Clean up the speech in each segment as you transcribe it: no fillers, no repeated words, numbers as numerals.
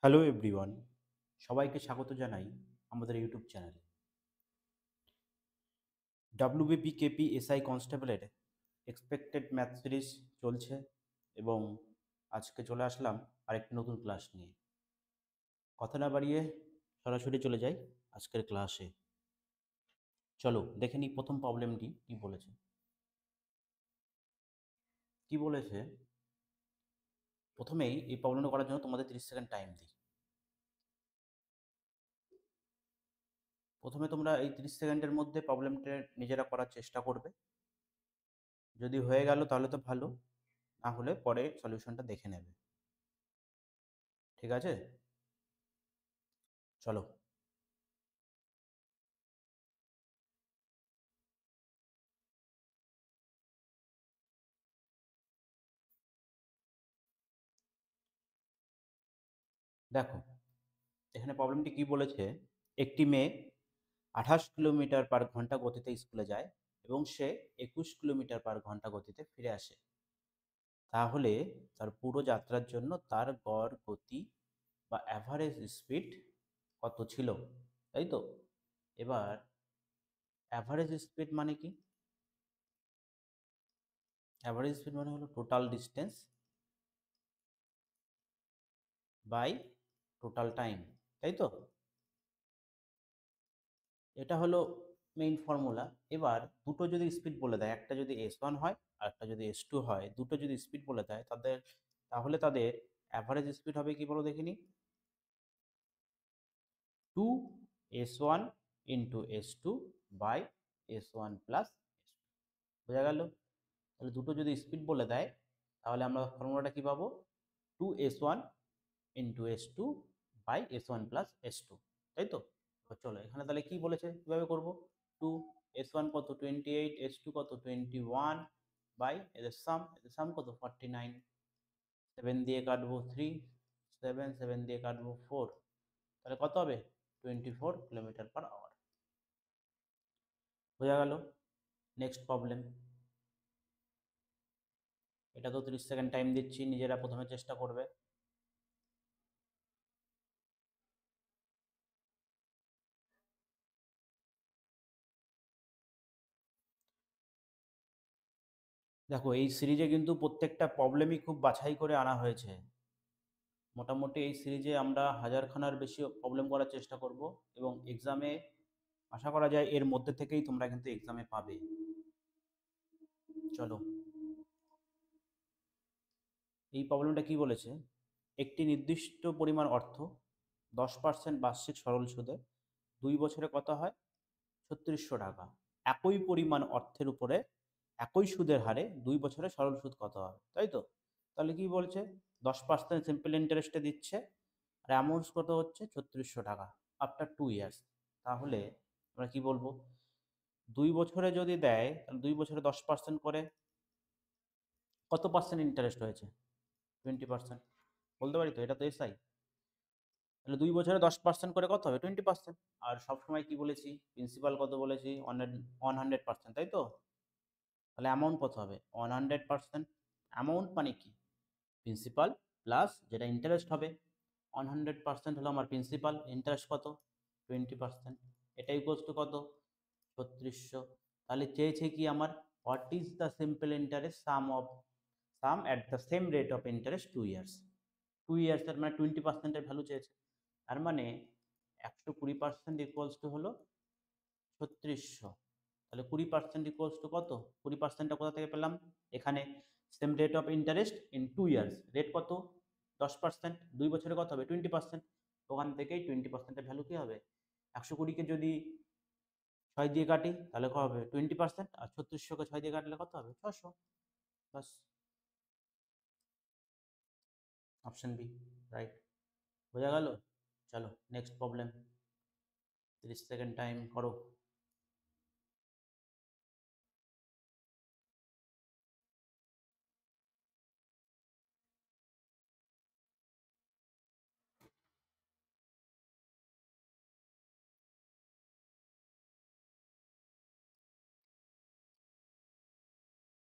Hello everyone, সবাইকে স্বাগত জানাই আমাদের ইউটিউব চ্যানেলে। ডাব্লিউবিপিকেপি এসআই কনস্টেবলের এক্সপেক্টেড ম্যাথ সিরিজ চলছে এবং আজকে চলে আসলাম আরেকটি নতুন ক্লাস নিয়ে। কথা না বাড়িয়ে সরাসরি চলে যাই আজকের ক্লাসে। চলো দেখে নিই প্রথম প্রবলেমটি কি বলেছে। কি বলেছে, প্রথমেই এই প্রবলেমটা করার জন্য তোমাদের 30 সেকেন্ড টাইম দিই। প্রথমে তোমরা এই 30 সেকেন্ডের মধ্যে প্রবলেমটা নিজেরা করার চেষ্টা করবে। যদি হয়ে গেল তাহলে তো ভালো, না হলে পরে সলিউশনটা দেখে নেবে। ঠিক আছে, চলো। দেখো এখানে প্রবলেমটি কি বলেছে। একটি মেয়ে 28 কিলোমিটার পার ঘন্টা গতিতে স্কুলে যায় এবং সে 21 কিলোমিটার পার ঘন্টা গতিতে ফিরে আসে। তাহলে তার পুরো যাত্রার জন্য তার গড় গতি বা অ্যাভারেজ স্পিড কত ছিল, তাই তো? এবার অ্যাভারেজ স্পিড মানে কি? অ্যাভারেজ স্পিড মানে হলো total distance by total time, তাই তো? এটা হলো মেইন ফর্মুলা। এবার দুটো যদি স্পিড বলে দেয়, একটা যদি S1 হয় আর একটা যদি S2 হয়, দুটো যদি স্পিড বলে দেয় তাহলে তাদের অ্যাভারেজ স্পিড হবে কি বলো দেখিনি? 2S1 into S2 by S1 plus বোঝা গেল? তাহলে দুটো যদি স্পিড বলে দেয় তাহলে আমরা ফর্মুলাটা কি পাবো? 2S1 into S2 by S1 plus S2, তাই তো? তো চলো এখানে তাহলে কি বলেছে, কিভাবে করব? 2S1 কত 28, S2 কত 21 বাই এদের সাম কত 49। 7 দিয়ে কাটবো 3, 7 দিয়ে কাটবো 4, তাহলে কত হবে? 24 কিলোমিটার পার আওয়ার। বোঝা গেল? Next problem. এটা তো 30 সেকেন্ড টাইম দিচ্ছি, নিজেরা প্রথমে চেষ্টা করবে। দেখো এই সিরিজে কিন্তু প্রত্যেকটা প্রবলেমই খুব বাছাই করে আনা হয়েছে। মোটামুটি এই সিরিজে আমরা হাজারখানার বেশি প্রবলেম করার চেষ্টা করব এবং এক্সামে আশা করা যায় এর মধ্যে থেকেই তোমরা কিন্তু এক্সামে পাবে। চলো, এই প্রবলেমটা কি বলেছে। একটি নির্দিষ্ট পরিমাণ অর্থ 10% বার্ষিক সরল সুদে 2 বছরে কত হয়? 3600 টাকা। একই পরিমাণ অর্থের উপরে একই সুদের হারে 2 বছরে সরল সুদ কত হবে, তাই তো? তাহলে কি বলছে, 10% সিম্পল ইন্টারেস্টে দিচ্ছে আর অ্যামাউন্ট কত হচ্ছে 3600 টাকা আফটার 2 ইয়ার্স। তাহলে আমরা কি বলবো, 2 বছরে যদি দেয় তাহলে 2 বছরে 10% করে কত পার্সেন্ট ইন্টারেস্ট হয়েছে? 20%। বলতে পারি তো, এটা তো এসআই। তাহলে 2 বছরে 10% করে কত হবে? 20%। আর সবসময় কি বলেছি, প্রিন্সিপাল কত বলেছি? 100%, তাই তো? তাহলে অ্যামাউন্ট কত হবে? 100%। অ্যামাউন্ট মানে কি? প্রিন্সিপাল প্লাস যেটা ইন্টারেস্ট হবে। 100% হলো আমার প্রিন্সিপাল, ইন্টারেস্ট কত? 20%। এটা ইকুয়ালস টু কত? 3600। তাহলে চেয়েছে কি আমার, what is the simple interest some at the same rate of interest 2 years. 2 ইয়ার্সের মানে 20%-এর ভ্যালু চেয়েছে। তার মানে 120% ইকুয়ালস টু হলো 3600। তাহলে 20% ইকুয়ালস টু কত? 20%টা কোথা থেকে পেলাম? এখানে same rate of interest in 2 years, rate কত? 10%। 2 বছরে কত হবে? 20%। ওখান থেকেই 20%-এর ভ্যালু কি হবে? 120কে যদি 6 দিয়ে কাটি তাহলে কত হবে? 20%। আর 3600কে 6 দিয়ে কাটলে কত হবে? 600। বাস, অপশন বি রাইট। বোঝা গেল? চলো নেক্সট প্রবলেম। 30 সেকেন্ড টাইম করো।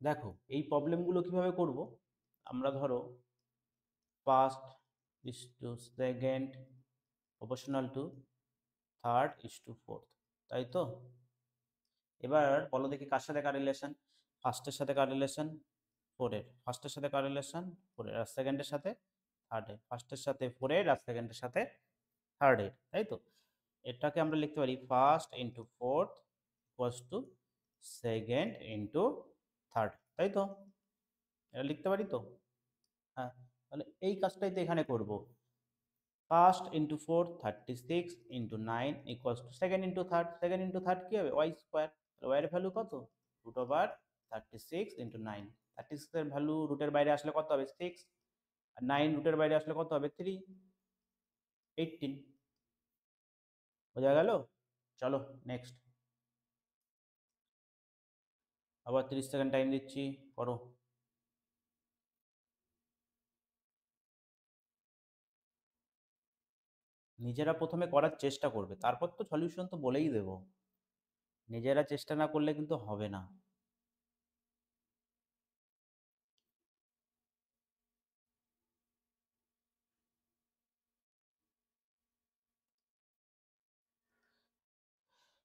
দেখো এই প্রবলেমগুলো কিভাবে করব। আমরা ধরো first, is to second proportional to third is to fourth, তাই তো? এবার বলো দেখি কার সাথে কার রিলেশন? ফার্স্টের সাথে কার রিলেশন? ফোরের। ফার্স্টের সাথে কার রিলেশন? ফোরের। আর সেকেন্ডের সাথে থার্ডের। ফার্স্টের সাথে ফোরের আর সেকেন্ডের সাথে থার্ডের, তাই তো? এটাকে আমরা লিখতে পারি first into fourth equals to second into third, তাই তো? এটা লিখতে পারি তো? হ্যাঁ, তাহলে এই কাজটাই তো এখানে করব। First into four 36 into 9 equals to second into third. Second into third কী হবে? Y square. ওয়াইয়ের ভ্যালু কত? Root over 36 into 9। 36-এর ভ্যালু রুটের বাইরে আসলে কত হবে? 6। আর 9 রুটের বাইরে আসলে কত হবে? 3। 18। বোঝা গেল? চলো নেক্সট। আবার 30 সেকেন্ড টাইম দিচ্ছি, করো। নিজেরা প্রথমে করার চেষ্টা করবে, তারপর তো সলিউশন তো বলেই দেব। নিজেরা চেষ্টা না করলে কিন্তু হবে না।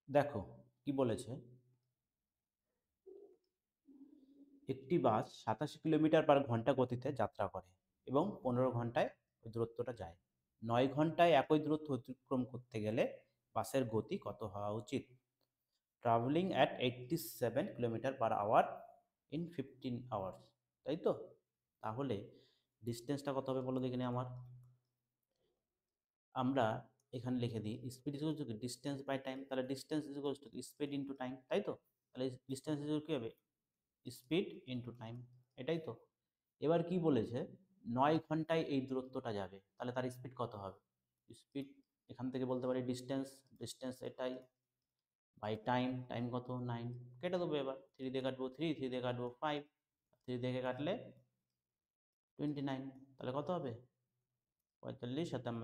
দেখো কি বলেছে, একটি বাস 87 কিলোমিটার/ঘন্টা গতিতে যাত্রা করে এবং 15 ঘন্টায় ওই দূরত্বটা যায়। 9 ঘন্টায় একই দূরত্ব অতিক্রম করতে গেলে বাসের গতি কত হওয়া উচিত? ট্রাভেলিং অ্যাট 87 কিলোমিটার/আওয়ার ইন 15 আওয়ার্স, তাই তো? তাহলে ডিস্টেন্সটা কত হবে বলো দেখিনি আমার? আমরা এখানে লিখে দিই speed is to distance by time. তাহলে distance is to speed into time, তাই তো? তাহলে ডিস্টেন্স ইজ কী হবে? স্পিড ইন্টু টাইম, এটাই তো। এবার কি বলেছে? 9 ঘন্টায় এই দূরত্বটা যাবে, তাহলে তার স্পিড কত হবে? স্পিড এখান থেকে বলতে পারি ডিস্টেন্স, ডিস্টেন্স এটাই বাই টাইম। টাইম কত? 9। কেটে দেবো এবার, 3 দিয়ে কাটবো 3, 3 দিয়ে কাটবো 5, 3 দিয়ে কাটলে 29। তাহলে কত হবে? 45 সাতাম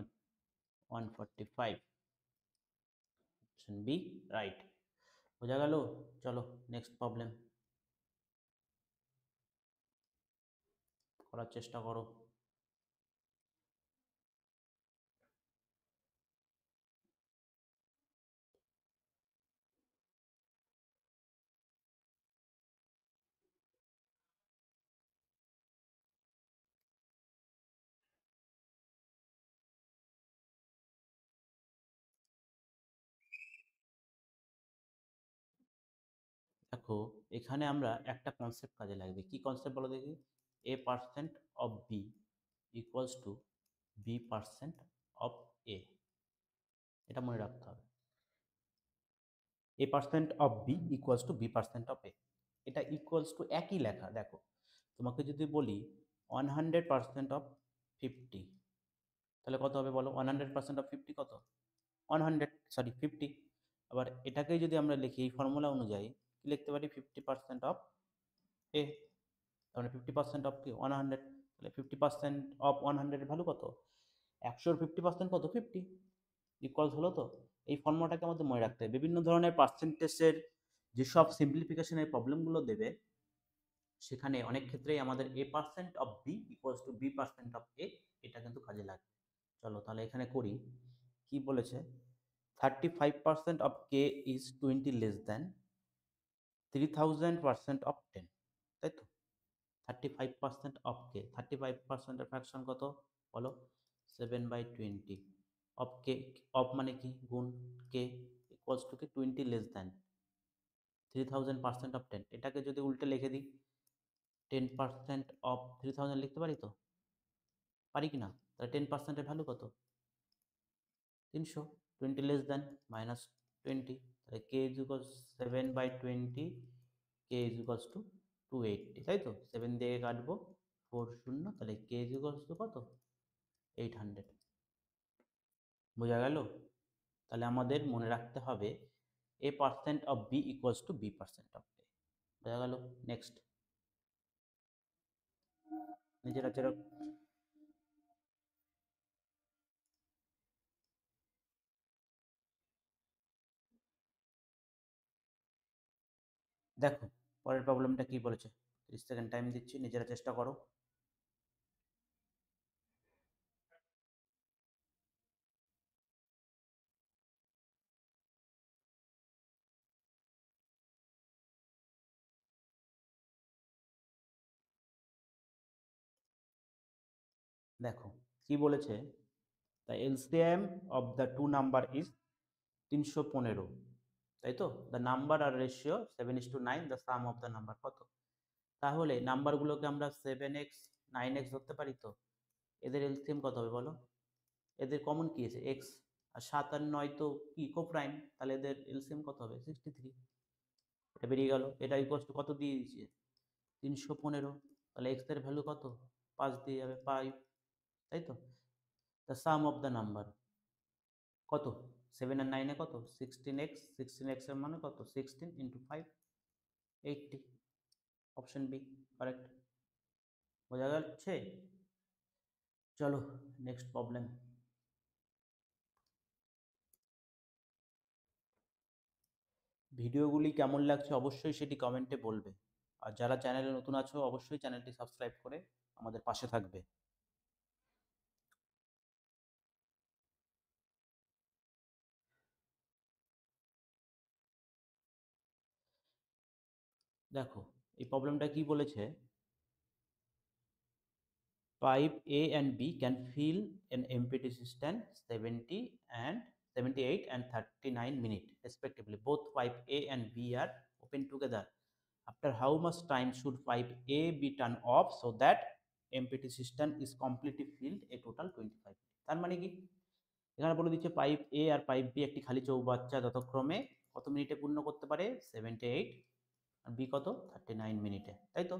145। Option B right. বোঝা গেল? চলো নেক্সট প্রবলেম করার চেষ্টা করো। দেখো এখানে আমরা একটা কনসেপ্ট কাজে লাগবে। কি কনসেপ্ট বলো দেখি? A percent of B equals to B percent of A. এটা মনে রাখতে হবে। A percent of B equals to B percent of A. এটা ইকুয়ালস টু একই লেখা। দেখো তোমাকে যদি বলি 100% অফ 50, তাহলে কত হবে বলো? 100% অফ 50 কত? 50। আবার এটাকেই যদি আমরা লিখি এই ফর্মুলা অনুযায়ী, কি লিখতে পারি? 50% অফ এ। তাহলে 50% অফ কি? 100। তাহলে 50% অফ 100-এর ভ্যালু কত? 100-র 50% কত? 50। ইকুয়ালস হলো তো? এই ফর্মুলাটাকে আমাদের মনে রাখতে হবে। বিভিন্ন ধরনের পার্সেন্টেজের যেসব সিম্পলিফিকেশনের প্রবলেমগুলো দেবে, সেখানে অনেক ক্ষেত্রেই আমাদের A percent of B equals to B percent of A, এটা কিন্তু কাজে লাগবে। চলো তাহলে এখানে করি। কি বলেছে? 35% of K is 20 less than 3000% of 10, তাই তো? 35% অফ কে, 35%-এর ফ্র্যাকশন কত বলো? 7/20 অফ কে। অফ মানে কি? গুণ। কে ইকুয়ালস টু কি? 20 লেস দ্যান 3000% অফ 10। এটাকে যদি উল্টে লিখে দিই 10% অফ 3000 লিখতে পারি তো? পারি কি না? তাহলে 10%-এর ভ্যালু কত? 300। 20 লেস দ্যান মাইনাস 20, তাহলে K is equals 7/20, K is equals to 280, তাই তো? 7 দিয়ে কাটবো 4 শূন্য, তাহলে কে ইজ ইকুয়ালস টু কত? 800। বোঝা গেল? তাহলে আমাদের মনে রাখতে হবে A percent of B equals to B percent of A. বোঝা গেল? নেক্সট। নিজেরা যারা দেখো পরের প্রবলেমটা কি বলেছে। 30 সেকেন্ড টাইম দিচ্ছি, নিজেরা চেষ্টা করো। দেখো কি বলেছে, the LCM of the two number is 315, তাই তো। The number are ratio 7:9, the sum of the number কত? তাহলে নাম্বারগুলোকে আমরা 7x 9x ধরতে পারি তো। এদের এলসিএম কত হবে বলো? এদের কমন কি আছে? এক্স। আর 7 আর 9 তো কি কোপ্রাইম, তাহলে এদের এলসিএম কত হবে? 63। এটা বেরিয়ে গেল। এটা ইকুয়ালস টু কত দিয়ে দিয়েছে? 315। তাহলে এক্স এর ভ্যালু কত? 5 দিয়ে যাবে, 5, তাই তো। The sum of the number কত? 7 আর 9 এ কত? 16x। 16x এর মানে কত? 16 ইন্টু 5, 80। Option B correct. বোঝা যাচ্ছে? চলো নেক্সট প্রবলেম। ভিডিওগুলি কেমন লাগছে অবশ্যই সেটি কমেন্টে বলবে। আর যারা চ্যানেলে নতুন আছো অবশ্যই চ্যানেলটি সাবস্ক্রাইব করে আমাদের পাশে থাকবে। দেখো এই প্রবলেমটা কি বলেছে, pipe A and B can fill an empty cistern 70 and 78 and 39 minutes respectively. Both pipe A and B are open together. After how much time should pipe A be turned off so that empty cistern is completely filled? A total 25 minutes. তার মানে কি, এখানে বলে দিচ্ছে pipe এ আর pipe B একটি খালি চৌবাচ্চা যথাক্রমে কত মিনিটে পূর্ণ করতে পারে? 78 আর বি কত? 39 মিনিটে, তাই তো।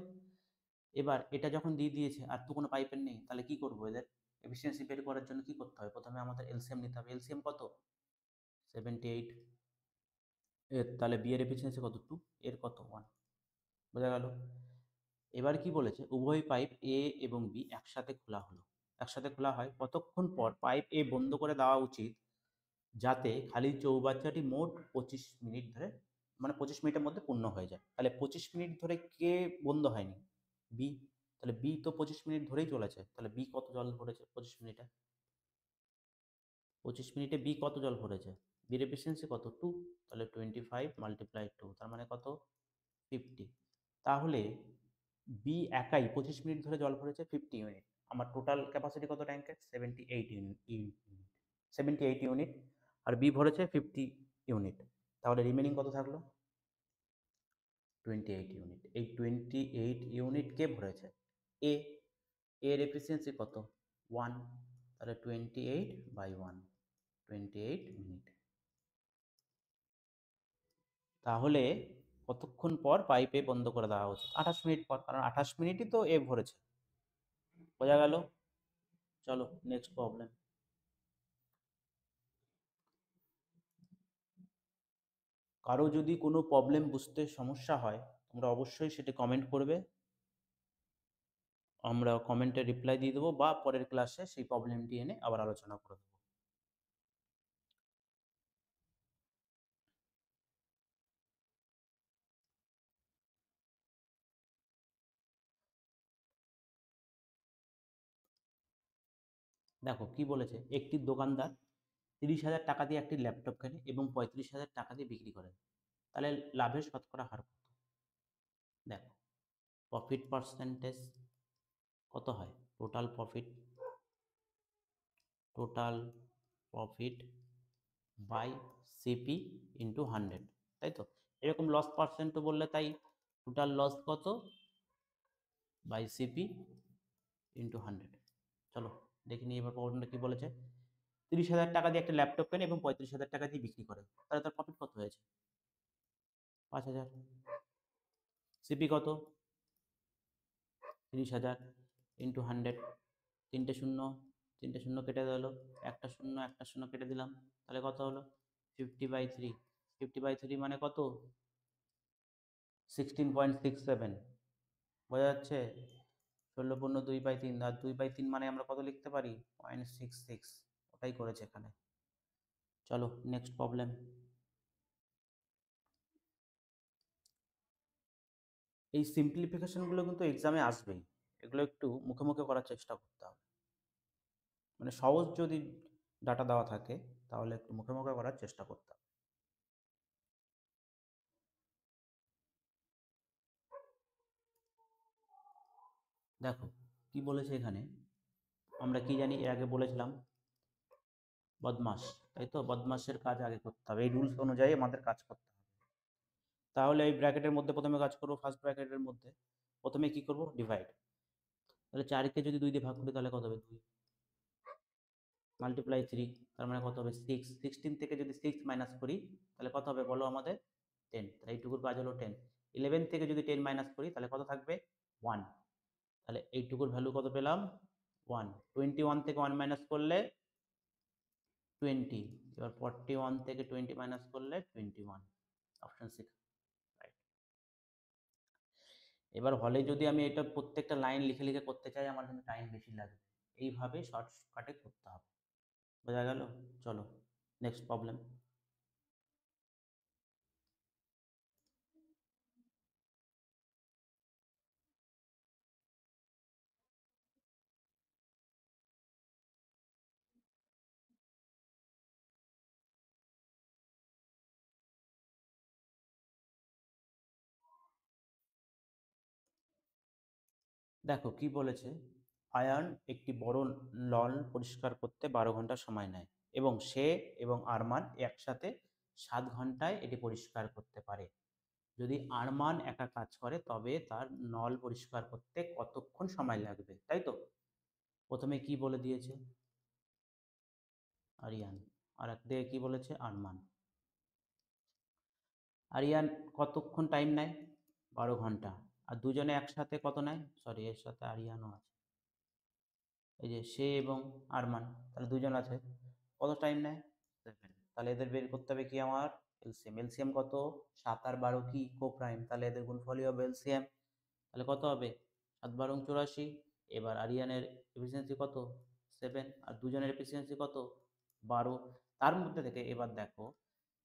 এবার এটা যখন দিয়ে দিয়েছে আর তো কোনো পাইপের নেই, তাহলে কি করবো? এদের এফিসিয়েন্সি বের করার জন্য কি করতে হবে? প্রথমে আমাদের এলসিএম নিতে হবে। এলসিএম কত? 78। এর তাহলে বি এর এফিসিয়েন্সি কত? 2। এর কত? 1। বোঝা গেল। এবার কি বলেছে, উভয় পাইপ এ এবং বি একসাথে খোলা হলো। একসাথে খোলা হয় কতক্ষণ পর পাইপ এ বন্ধ করে দেওয়া উচিত যাতে খালি চৌবাচ্চাটি মোট 25 মিনিট ধরে, মানে 25 মিনিটের মধ্যে পূর্ণ হয়ে যায়? তাহলে 25 মিনিট ধরে কে বন্ধ হয়নি? বি। তাহলে বি তো 25 মিনিট ধরেই চলেছে, তাহলে বি কত জল ভরেছে 25 মিনিটে? 25 মিনিটে বি কত জল ভরেছে? বির এফিসিয়েন্সি কত? 2। তাহলে 25 মাল্টিপ্লাই 2, তার মানে কত? 50। তাহলে বি একাই 25 মিনিট ধরে জল ভরেছে 50 ইউনিট। আমার টোটাল ক্যাপাসিটি কত ট্যাঙ্কের? 78 ইউনিট। 78 ইউনিট। আর বি ভরেছে 50 ইউনিট। তাহলে রিমেনিং কত থাকলো? 28 ইউনিট। এই 28 ইউনিট কে ভরেছে? এ। এর এফিসিয়েন্সি কত? 1। তাহলে 28/1, 28 মিনিট। তাহলে কতক্ষণ পর পাইপে বন্ধ করে দেওয়া উচিত? 28 মিনিট পর, কারণ 28 মিনিটই তো এ ভরেছে। বোঝা গেল? চলো নেক্সট প্রবলেম। কারো যদি কোনো প্রবলেম বুঝতে সমস্যা হয় তোমরা অবশ্যই সেটি কমেন্ট করবে, আমরা কমেন্টে রিপ্লাই দিয়ে দেবো বা পরের ক্লাসে সেই প্রবলেমটি এনে আবার আলোচনা করে দেবো। দেখো কি বলেছে, একটি দোকানদার 30,000 টাকা দিয়ে একটি ল্যাপটপ কেনে এবং 35,000 টাকা দিয়ে বিক্রি করে। তাহলে লাভের শতকরা হার কত? দেখো প্রফিট পার্সেন্টেজ কত হয়? Total profit by CP into 100, তাই তো। এরকম লস পার্সেন্টও বললে তাই, টোটাল লস কত বাই সিপি ইন্টু 100। চলো দেখে নিই এবার প্রবলেমটা কি বলেছে। 30,000 টাকা দিয়ে একটা ল্যাপটপ কেনে এবং 35,000 টাকা দিয়ে বিক্রি করে, তাহলে তার প্রফিট কত হয়েছে? 5,000। সিপি কত? 30,000 ইন্টু 100। তিনটে শূন্য, তিনটে শূন্য কেটে গেল, একটা শূন্য একটা শূন্য কেটে দিলাম, তাহলে কত হলো? 50/3। 50/3 মানে কত? 16.67। বোঝা যাচ্ছে? 16 পূর্ণ 2/3, আর 2/3 মানে আমরা কত লিখতে পারি? 0.66। ওটাই করেছে এখানে। চলো নেক্সট প্রবলেম। এই সিম্পলিফিকেশনগুলো কিন্তু এক্সামে আসবেই, এগুলো একটু মুখে মুখে করার চেষ্টা করতে হবে। মানে সহজ যদি ডাটা দেওয়া থাকে তাহলে একটু মুখে মুখে করার চেষ্টা করতে হবে। দেখো কি বলেছে এখানে, আমরা কি জানি, এর আগে বলেছিলাম বদমাস, তাই তো? বদমাসের কাজ আগে করতে হবে, এই রুলস অনুযায়ী আমাদের কাজ করতে হবে। তাহলে এই ব্র্যাকেটের মধ্যে প্রথমে কাজ করবো, ফার্স্ট ব্র্যাকেটের মধ্যে প্রথমে কি করব, ডিভাইড। তাহলে 4কে যদি 2 দিয়ে ভাগ করি তাহলে কত হবে, 2 মাল্টিপ্লাই 3, তার মানে কত হবে 6। 16 থেকে যদি 6 মাইনাস করি তাহলে কত হবে বলো আমাদের, 10। তাহলে এইটুকুর কাজ হলো 10। 11 থেকে যদি 10 মাইনাস করি তাহলে কত থাকবে, 1। তাহলে এইটুকুর ভ্যালু কত পেলাম, 1। 21 থেকে 1 মাইনাস করলে 20। এবার 41 থেকে 20 মাইনাস করলে 21, অপশন 6 রাইট। এবার হলে যদি আমি এটা প্রত্যেকটা লাইন লিখে লিখে করতে চাই আমার কিন্তু টাইম বেশি লাগবে, এইভাবে শর্টকাটে করতে হবে। বোঝা গেল? চলো নেক্সট প্রবলেম। দেখো কি বলেছে, আয়ান একটি বড় নল পরিষ্কার করতে 12 ঘন্টা সময় নেয় এবং সে এবং আরমান একসাথে 7 ঘন্টায় এটি পরিষ্কার করতে পারে। যদি আরমান একা কাজ করে তবে তার নল পরিষ্কার করতে কতক্ষণ সময় লাগবে, তাই তো? প্রথমে কি বলে দিয়েছে, আরিয়ান, আর একদিকে কি বলেছে, আরমান। আরিয়ান কতক্ষণ টাইম নেয়, 12 ঘন্টা। আর দুজনে একসাথে কত নেয়, সরি এর সাথে আরিয়ানও আছে, এই যে সে এবং আরমান, তাহলে দুজন আছে, কত টাইম নেয়, 7। তাহলে এদের বের করতে হবে কি আমার, এলসিএম। এলসিএম কত, 7 আর 12 কি কো প্রাইম, তাহলে এদের গুণফলই হবে এলসিএম। তাহলে কত হবে, 7 × 12 = 84। এবার আরিয়ানের এফিসিয়েন্সি কত, 7, আর দুজনের এফিসিয়েন্সি কত, 12। তার মধ্যে থেকে এবার দেখো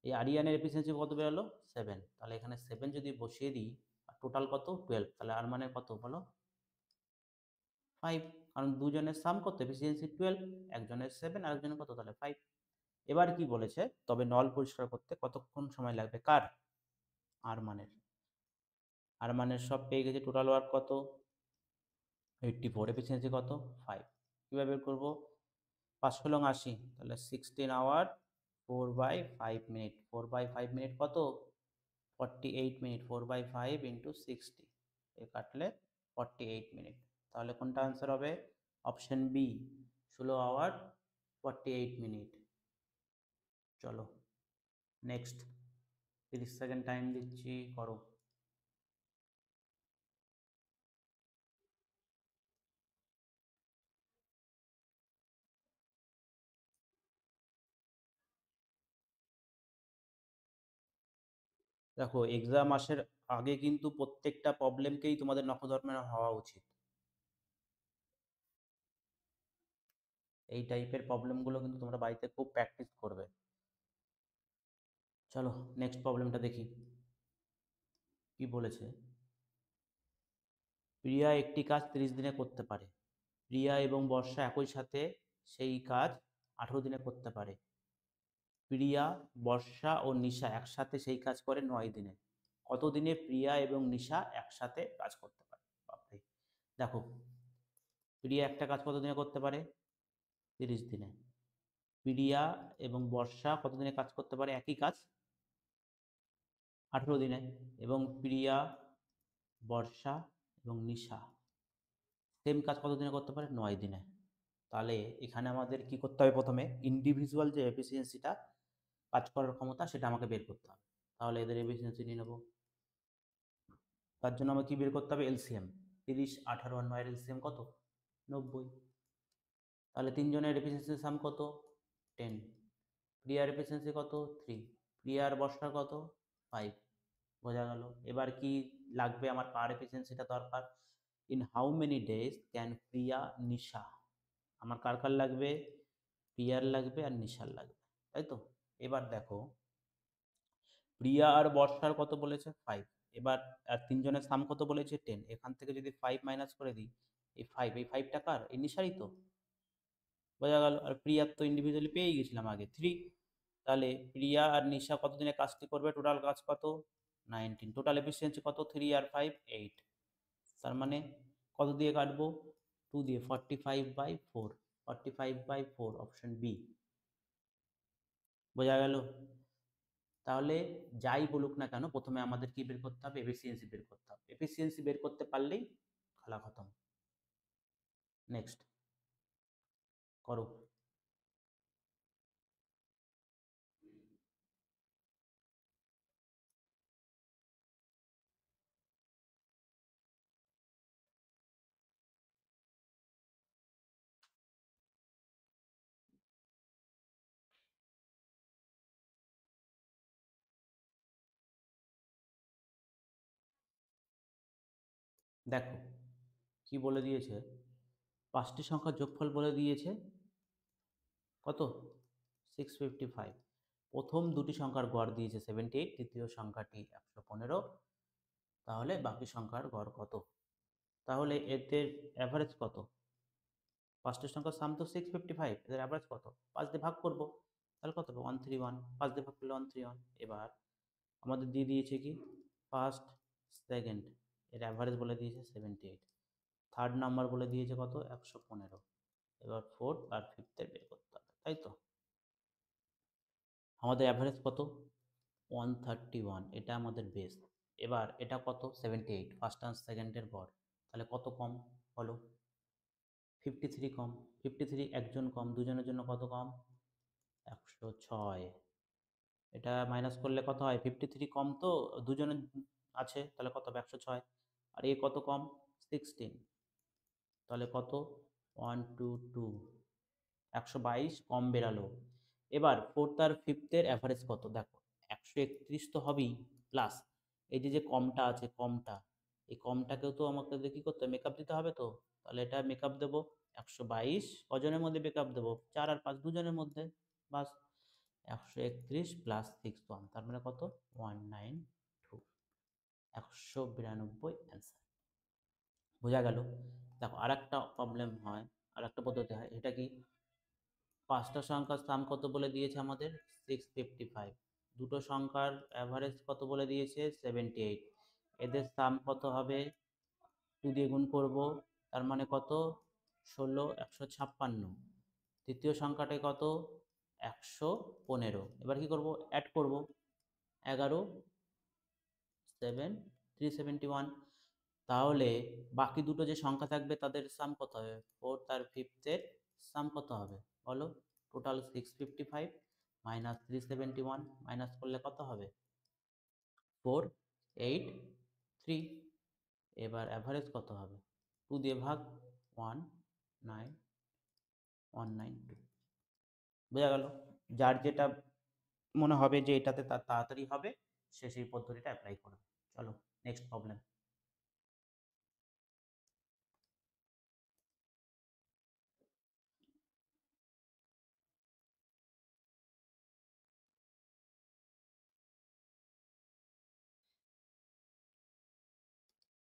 এই আরিয়ানের এফিসিয়েন্সি কত বেরোলো, 7। তাহলে এখানে 7 যদি বসিয়ে দিই, টোটাল কত, 12। তাহলে আরমানের কত বলো, 5। কারণ দুজনের সাম কত, এফিসিয়েন্সি 12, একজনের 7 আর একজনের কত, তাহলে 5। এবার কি বলেছে, তবে নল পরিষ্কার করতে কতক্ষণ সময় লাগবে, কার, আরমানের। আরমানের সব পেয়ে গেছে, টোটাল ওয়ার্ক কত, 84, এফিসিয়েন্সি কত, 5। কীভাবে বের করবো, 5×80, তাহলে 16 আওয়ার 4/5 মিনিট। 4/5 মিনিট কত, 48 মিনিট। 4/5 × 60, এ কাটলে 48 মিনিট। তাহলে কোনটা আনসার হবে, অপশন বি, 16 আওয়ার 48 মিনিট। চলো নেক্সট, 30 সেকেন্ড টাইম দিচ্ছি, করো। দেখো এক্সাম আসার আগে কিন্তু প্রত্যেকটা প্রবলেমকেই তোমাদের নখদর্পণে হওয়া উচিত। এই টাইপের প্রবলেমগুলো কিন্তু তোমরা বাড়িতে খুব প্র্যাকটিস করবে। চলো নেক্সট প্রবলেমটা দেখি কি বলেছে। প্রিয়া একটি কাজ 30 দিনে করতে পারে। প্রিয়া এবং বর্ষা একই সাথে সেই কাজ 18 দিনে করতে পারে। প্রিয়া, বর্ষা ও নিশা একসাথে সেই কাজ করে 9 দিনে। কত দিনে প্রিয়া এবং নিশা একসাথে কাজ করতে পারে? বাপরে। দেখো প্রিয়া একটা কাজ কত দিনে করতে পারে, 30 দিনে। প্রিয়া এবং বর্ষা কত দিনে কাজ করতে পারে একই কাজ, 18 দিনে। এবং প্রিয়া, বর্ষা এবং নিশা সেম কাজ কত দিনে করতে পারে, 9 দিনে। তাহলে এখানে আমাদের কি করতে হবে, প্রথমে ইন্ডিভিজুয়াল যে এফিসিয়েন্সিটা, কাজ করার ক্ষমতা, সেটা আমাকে বের করতে হবে। তাহলে এদের এফিসিয়েন্সি নিয়ে নেবো। তার জন্য আমাকে কি বের করতে হবে, এলসিএম। 30, 18 আর 9 এর এলসিএম কত, 90। তাহলে তিনজনের এফিসিয়েন্সি সাম কত, 10। প্রিয়ার এফিসিয়েন্সি কত, 3। প্রিয়ার বর্ষার কত, 5। বোঝা গেল। এবার কি লাগবে আমার, কার এফিসিয়েন্সিটা দরকার, in how many days can Priya Nisha, আমার কার কার লাগবে, প্রিয়ার লাগবে আর নিশার লাগবে, তাই তো? এবার দেখো প্রিয়া আর বর্ষার কত বলেছে, 5। এবার আর তিনজনের সাম কত বলেছে, 10। এখান থেকে যদি 5 মাইনাস করে দিই, এই 5টা কার, এই নিশারই তো। বোঝা গেল। আর প্রিয়ার তো ইন্ডিভিজুয়ালি পেয়ে গেছিলাম আগে, 3। তাহলে প্রিয়া আর নিশা কতদিনে কাজটি করবে, টোটাল কাজ কত, 19। টোটাল এফিসিয়েন্সি কত, 3 আর 5, 8। তার মানে কত দিয়ে কাটবো, 2 দিয়ে, 45/4। 45/4 অপশন বি। বোঝা গেল? তাহলে যাই বলুক না কেন প্রথমে আমাদের কি বের করতে হবে? এফিসিয়েন্সি বের করতে হবে। এফিসিয়েন্সি বের করতে পারলেই খেলা খতম। নেক্সট করো। দেখো কি বলে দিয়েছে, পাঁচটি সংখ্যার যোগফল বলে দিয়েছে কত? 655। প্রথম দুটি সংখ্যার গড় দিয়েছে 78, তৃতীয় সংখ্যাটি 115। তাহলে বাকি সংখ্যার গড় কত? তাহলে এদের অ্যাভারেজ কত? পাঁচটি সংখ্যার সাম তো 655, এদের অ্যাভারেজ কত? 5 দিয়ে ভাগ করব, তাহলে কত হবে? 131। 5 দিয়ে ভাগ করলে 131। এবার আমাদের দিয়ে দিয়েছে কি ফার্স্ট সেকেন্ড, এর অ্যাভারেজ বলে দিয়েছে 78। থার্ড নাম্বার বলে দিয়েছে কত? 115। এবার ফোর্থ আর ফিফথের বের করতে হবে, তাই তো? আমাদের অ্যাভারেজ কত? 131, এটা আমাদের বেস। এবার এটা কত? 78, ফার্স্ট আর সেকেন্ডের গড়। তাহলে কত কম বলো? 53 কম। 53 একজন কম, দুজনের জন্য কত কম? 106। এটা মাইনাস করলে কত হয়? 53 কম তো দুজনের আছে, তাহলে কত হবে? 106। আর এ কত কম? 16। তাহলে কত? 122। 122 কম বেরালো। এবার ফোর্থ আর ফিফথের অ্যাভারেজ কত? দেখো 131 তো হবেই, প্লাস এই যে যে কমটা আছে, কমটা, এই কমটাকেও তো আমাকে কী করতে হবে? মেকআপ দিতে হবে তো। তাহলে এটা মেকআপ দেবো 122 কজনের মধ্যে মেকআপ দেবো? 4 আর 5 দুজনের মধ্যে, বাস। 131 প্লাস 61, তার মানে কত? 192। 192 অ্যান্সার। বোঝা গেল? দেখো আর একটা প্রবলেম হয়, আর একটা পদ্ধতি হয়, এটা কি? পাঁচটা সংখ্যার সাম কত বলে দিয়েছে আমাদের? 655। দুটো সংখ্যার অ্যাভারেজ কত বলে দিয়েছে? 78। এদের সাম কত হবে? 2 দিয়ে গুণ করব, তার মানে কত? 16, 156। তৃতীয় সংখ্যাটায় কত? 115। এবার কি করব? অ্যাড করব, 11, 7, 371। তাহলে বাকি দুটো যে সংখ্যা থাকবে তাদের সাম কত হবে? ফোর্থ আর ফিফথের সাম কত হবে বলো? টোটাল 655 মাইনাস 371, মাইনাস করলে কত হবে? 483। এবার অ্যাভারেজ কত হবে? 2 দিয়ে ভাগ, 19192। বোঝা গেল? যার যেটা মনে হবে যে এটাতে তার তাড়াতাড়ি হবে, সে সেই পদ্ধতিটা অ্যাপ্লাই করবে। চলো নেক্সট প্রবলেম।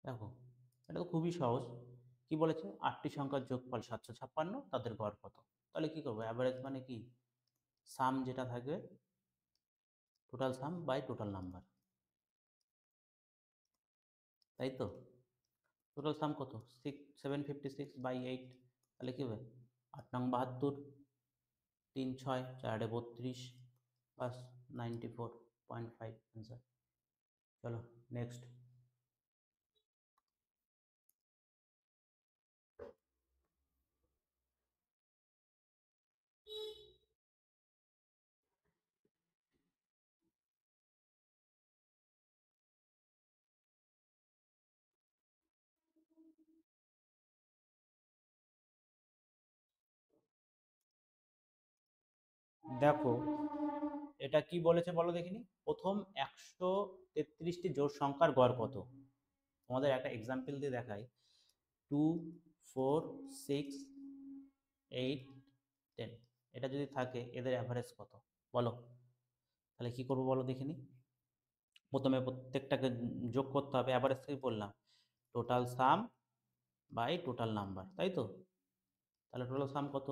দেখো এটা তো খুবই সহজ। কি বলেছে? 8টি সংখ্যার যোগফল 756, তাদের গড় কত? তাহলে কি করবো? অ্যাভারেজ মানে কি? সাম যেটা থাকবে, total sum by total number, তাই তো? টোটাল সাম কত? 756/8। তাহলে কি হবে? 8 নং 72, 3 6, 4 32, বাস 94.5 অ্যান্সার। চলো নেক্সট। দেখো এটা কি বলেছে বলো দেখিনি। প্রথম 133টি জোড় সংখ্যার গড় কত? তোমাদের একটা এক্সাম্পল দিয়ে দেখাই। 2, 4, 6, 8, 10, এটা যদি থাকে এদের অ্যাভারেজ কত বলো? তাহলে কি করবো বলো দেখিনি। প্রথমে প্রত্যেকটাকে যোগ করতে হবে, অ্যাভারেজ থেকে বললাম total sum by total number, তাই তো? তাহলে টোটাল সাম কত?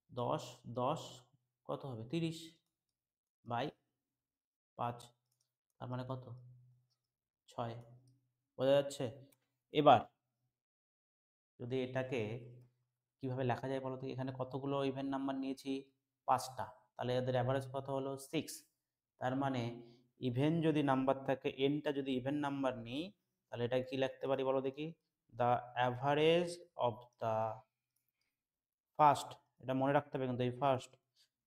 10, 10 কত হবে? 30 বাই 5, তার মানে কত? 6। বোঝা যাচ্ছে? এবার যদি এটাকে কিভাবে লেখা যায় বলো তো? এখানে কতগুলো ইভেন নাম্বার নিয়েছি? 5টা। তাহলে এদের অ্যাভারেজ কত হলো? 6। তার মানে ইভেন যদি নাম্বার থাকে, এনটা যদি ইভেন নাম্বার নিই, তাহলে এটা কি লিখতে পারি বলো দেখি? The average of the first. এটা মনে রাখতে হবে কিন্তু,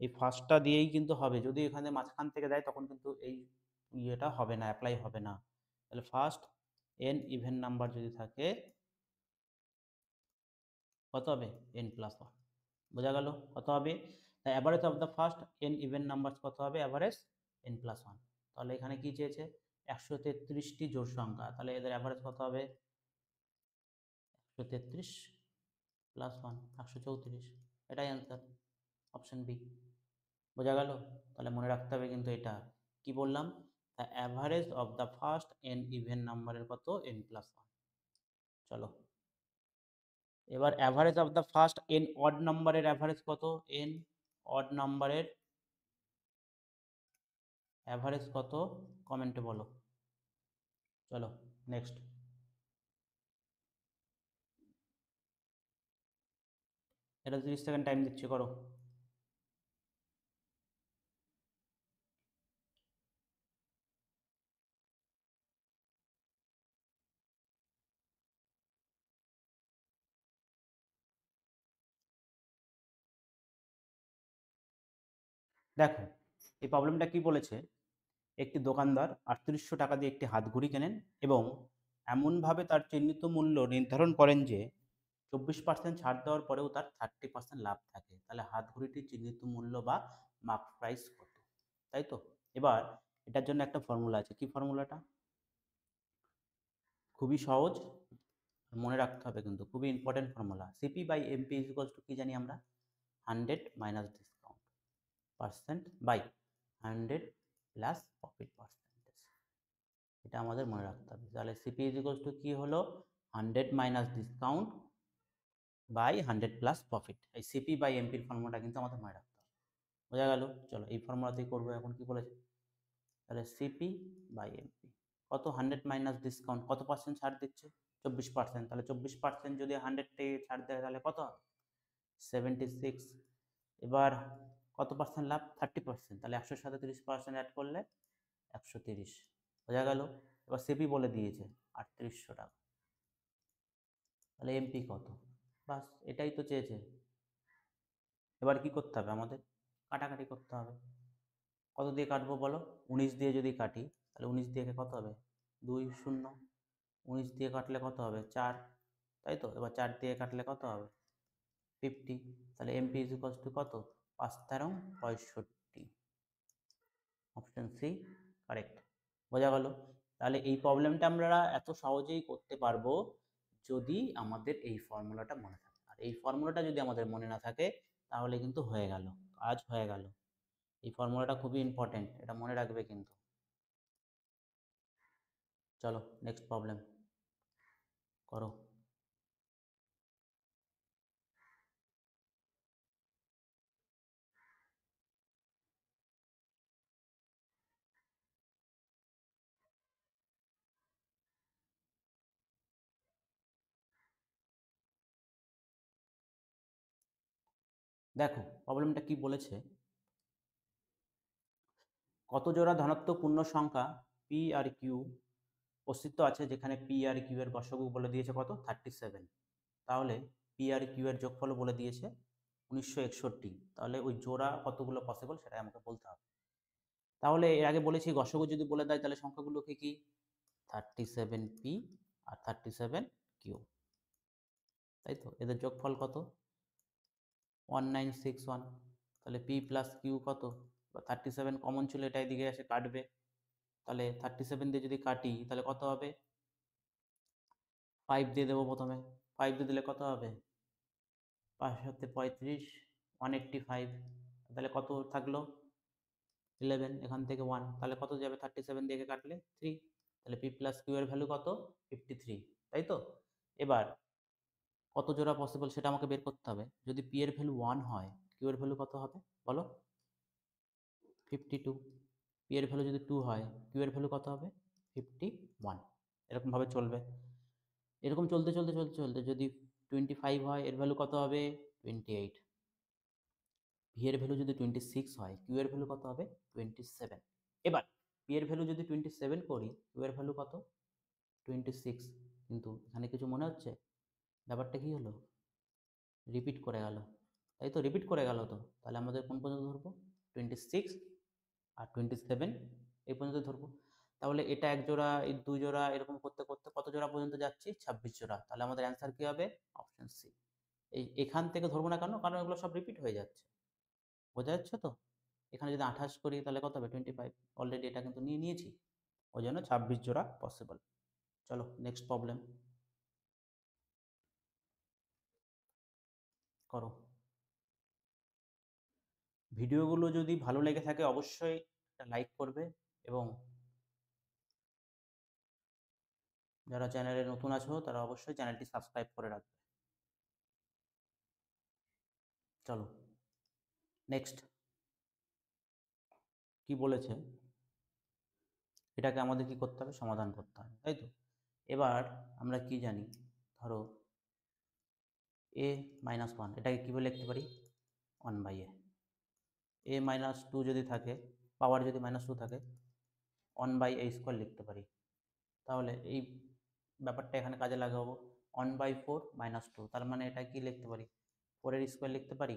এই ফার্স্টটা দিয়েই কিন্তু হবে। যদি এখানে মাঝখান থেকে দেয় তখন কিন্তু এই ইয়েটা হবে না, অ্যাপ্লাই হবে না। তাহলে ফার্স্ট এন ইভেন নাম্বার যদি থাকে কত হবে? N plus one. বোঝা গেল কত হবে? The average of the first N even number কত হবে? Average N plus one. তাহলে এখানে কি চেয়েছে? 133টি জোড় সংখ্যা। তাহলে এদের অ্যাভারেজ কত হবে? 133 প্লাস ওয়ান, 134। এটাই অ্যান্সার, অপশন বি। বোঝা গেল? তাহলে মনে রাখতে হবে কিন্তু এটা কি বললাম? The average of the first N even নাম্বারের কত? N plus one. চলো এবার average of the first N odd নাম্বারের অ্যাভারেজ কত? এন অড নাম্বারের অ্যাভারেজ কত? কমেন্টে বলো। চলো নেক্সট। এটা 30 সেকেন্ড টাইম দিচ্ছি, করো। দেখো এই প্রবলেমটা কি বলেছে? একটি দোকানদার 3800 টাকা দিয়ে একটি হাতঘড়ি কেনেন এবং এমনভাবে তার চিহ্নিত মূল্য নির্ধারণ করেন যে 24% ছাড় দেওয়ার পরেও তার 30% লাভ থাকে। তাহলে হাতঘড়িটির চিহ্নিত মূল্য বা মার্ক প্রাইস কত? তাই তো? এবার এটার জন্য একটা ফর্মুলা আছে। কি ফর্মুলাটা? খুবই সহজ, মনে রাখতে হবে কিন্তু, খুবই important formula. CP by MP is equals to কি জানি আমরা? 100 minus discount percent by 100 plus profit percentage. এটা আমাদের মনে রাখতে হবে। তাহলে সিপি ইজ ইকুয়ালস টু কি হলো? 100 minus discount by 100 plus profit. এই সিপি বাই এমপির ফর্মুলাটা কিন্তু আমাদের মনে রাখতে হবে। বোঝা গেল? চলো এই ফর্মুলাতেই করবো এখন। কি বলেছে? তাহলে সিপি বাই এমপি কত? 100 মাইনাস ডিসকাউন্ট, কত পার্সেন্ট ছাড় দিচ্ছে? 24%। তাহলে 24% যদি 100 থেকে ছাড় দেয় তাহলে কত হবে? 76। এবার কত পার্সেন্ট লাভ? 30%। তাহলে 100 সাথে 30% অ্যাড করলে 130। বোঝা গেল? এবার সিপি বলে দিয়েছে 3800 টাকা। তাহলে এমপি কত? বাস, এটাই তো চেয়েছে। এবার কি করতে হবে আমাদের? কাটাকাটি করতে হবে। কত দিয়ে কাটবো বলো? 19 দিয়ে যদি কাটি তাহলে 19 দিয়ে কত হবে? 2 0। 19 দিয়ে কাটলে কত হবে? 4। তাই তো? এবার 4 দিয়ে কাটলে কত হবে? 50। তাহলে এমপি ইজ ইকুয়ালস টু কত? 5 13 65। Option C correct. বোঝা গেল? তাহলে এই প্রবলেমটা আমরা এত সহজেই করতে পারবো যদি আমাদের এই ফর্মুলাটা মনে থাকে। আর এই ফর্মুলাটা যদি আমাদের মনে না থাকে তাহলে কিন্তু হয়ে গেল, কাজ হয়ে গেল। এই ফর্মুলাটা খুবই ইম্পর্টেন্ট, এটা মনে রাখবে কিন্তু। চলো নেক্সট প্রবলেম করো। দেখো প্রবলেমটা কি বলেছে? কত জোড়া ধনাত্মক পূর্ণ সংখ্যা পি আর কিউ অস্তিত্ব আছে যেখানে পি আর কিউ এর গসগু বলে দিয়েছে কত? 37। তাহলে পি আর কিউ এর যোগফল বলে দিয়েছে 1961। তাহলে ওই জোড়া কতগুলো পসিবল সেটাই আমাকে বলতে হবে। তাহলে এর আগে বলেছি গসগু যদি বলে দেয় তাহলে সংখ্যাগুলো কি কি? 37p আর 37q। তাই তো? এদের যোগফল কত? 1961। তাহলে p প্লাস কিউ কত? 37 কমন ছিল, এটা এদিকে এসে কাটবে। তাহলে 37 দিয়ে যদি কাটি তাহলে কত হবে? 5 দিয়ে দেবো প্রথমে। 5 দিয়ে দিলে কত হবে? 5 সাথে 35, 185। তাহলে কত থাকলো? 11। এখান থেকে 1, তাহলে কত যাবে? 37 দিয়ে কাটলে 3। তাহলে পি প্লাস কিউ এর ভ্যালু কত? 53। তাই তো? এবার কত জোড়া পসিবল সেটা আমাকে বের করতে হবে। যদি পি এর ভ্যালু 1 হয়, কিউ এর ভ্যালু কত হবে বলো? 52। পি এর ভ্যালু যদি 2 হয়, কিউ এর ভ্যালু কত হবে? 51। এরকমভাবে চলবে। এরকম চলতে চলতে চলতে চলতে যদি 25 হয়, এর ভ্যালু কত হবে? 28। ভি এর ভ্যালু যদি 26 হয়, কিউ এর ভ্যালু কত হবে? 27। এবার পি এর ভ্যালু যদি 27 করি, কিউ এর ভ্যালু কত? 26। কিন্তু এখানে কিছু মনে হচ্ছে? ব্যাপারটা কি হলো? রিপিট করে গেল, তাই তো? রিপিট করে গেল তো, তাহলে আমাদের কোন পর্যন্ত ধরবো? 26 আর 27 এই পর্যন্ত ধরবো। তাহলে এটা এক জোড়া, এই দুই জোড়া, এরকম করতে করতে কত জোড়া পর্যন্ত যাচ্ছি? 26 জোড়া। তাহলে আমাদের অ্যান্সার কি হবে? Option C. এখান থেকে ধরবো না কেন? কারণ এগুলো সব রিপিট হয়ে যাচ্ছে। বোঝা যাচ্ছে তো? এখানে যদি 28 করি তাহলে কত হবে? 25। অলরেডি এটা কিন্তু নিয়ে নিয়েছি, ওই জন্য 26 জোড়া পসিবল। চলো নেক্সট প্রবলেম করো। ভিডিওগুলো যদি ভালো লেগে থাকে অবশ্যই একটা লাইক করবে, এবং যারা চ্যানেলে নতুন আছো তারা অবশ্যই চ্যানেলটি সাবস্ক্রাইব করে রাখবে। চলো নেক্সট কি বলেছে, এটাকে আমাদের কি করতে হবে? সমাধান করতে হবে, তাই তো? এবার আমরা কি জানি, ধরো এ মাইনাস ওয়ান, এটাকে কীভাবে লিখতে পারি? 1/a। এ মাইনাস টু যদি থাকে, পাওয়ার যদি -2 থাকে, 1/a² লিখতে পারি। তাহলে এই ব্যাপারটা এখানে কাজে লাগাবো। 1/4 - 2, তার মানে এটা কি লিখতে পারি? 4-এর স্কোয়ার লিখতে পারি,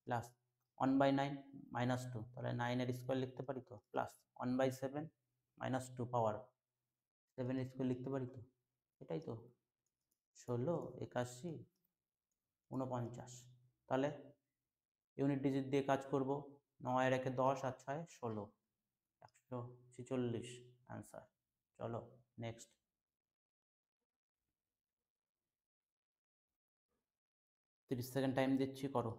প্লাস 1/9 -2, তাহলে 9-এর স্কোয়ার লিখতে পারি তো, প্লাস 1/7 -2 পাওয়ার 7-এর স্কোয়ার লিখতে পারি তো, এটাই তো। 16, 81, 49। তাহলে ইউনিট ডিজিট দিয়ে কাজ করব। 9 আর 1 10 আর 6 16, 146 অ্যান্সার। চলো নেক্সট। 30 সেকেন্ড টাইম দিচ্ছি, করো।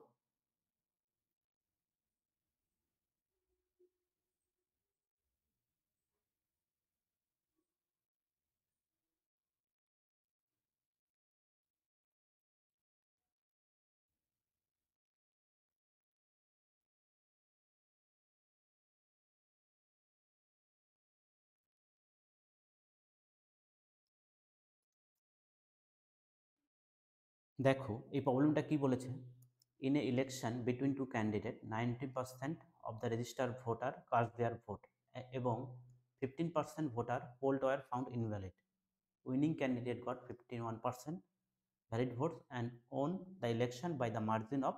দেখো এই প্রবলেমটা কি বলেছে। In a election between two candidate, 90% of the registered voter cast their vote, এবং 15% voter polled were found invalid. Winning candidate got 51% valid votes and won the election by the margin of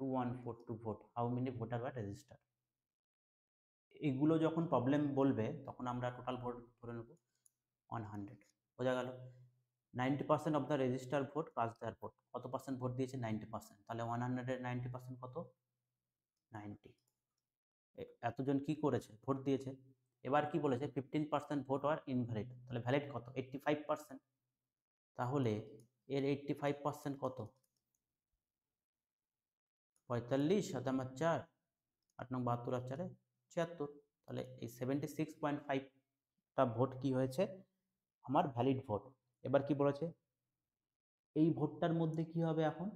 2142 vote. How many voter were registered? এগুলো যখন problem বলবে তখন আমরা total vote ধরে নেব 100। বোঝা গেল? 90% of the register vote cast their vote, কত পার্সেন্ট ভোট দিয়েছে? 90%। তাহলে 100-এর 90% কত? 90। এতজন কি করেছে? ভোট দিয়েছে। এবার কি বলেছে? 15% ভোট আর ইনভ্যালিড, তাহলে ভ্যালিড কত? 85%। তাহলে এর 85% কত? 45, 7 আমার 4, 8 9 72 আর 4 76। তাহলে এই 76.5টা ভোট কি হয়েছে? আমার ভ্যালিড ভোট। এবার কি বলেছে? এই ভোটটার মধ্যে কি হবে এখন?